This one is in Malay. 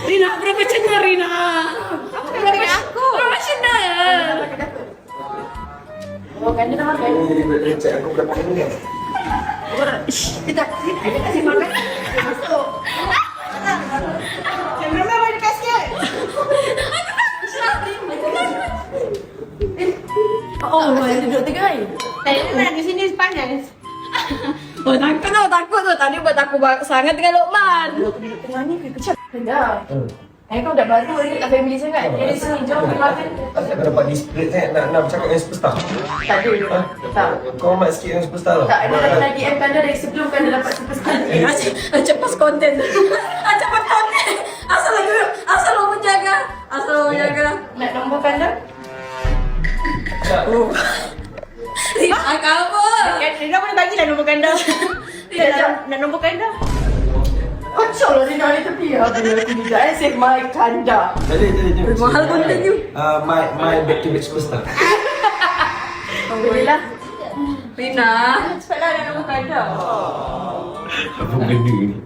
Rina, berapa cendera Rina? Dari aku. Berapa cendera? Oh, kan dia nak makan. Ini cek aku berapa ini kan? Kita kasih makan. Masuk. Jangan lupa dikasih. Oh, masih duduk tiga hari. Tadi di sini panas. Oh, takut tuh. Tadi buat aku sangat dengan Lokman. Duduk tengah ni kecil. Dah. Kau dah baru ni tak family sangat. Jadi sini jom makan. Tak dapat display nak bercakap dengan superstar. Tak ada. Tak. Kau mat sikit dengan superstar lah. Tak ada nak DM kan dari sebelum kan dia dapat superstar. Cepat konten. Cepat konten. Asal lo menjaga. Nak nombor kanda? Oh. Rina, kamu. Rina boleh bagilah nombor kanda. Nak nombor kanda? Kocok lah Rina ni tepi. Habis aku ni dah save my kanda. Jadi. Mahal konten you. My back to back superstar. Boleh lah. Rina. Cepatlah ada nombor kanda. Apa benda ni?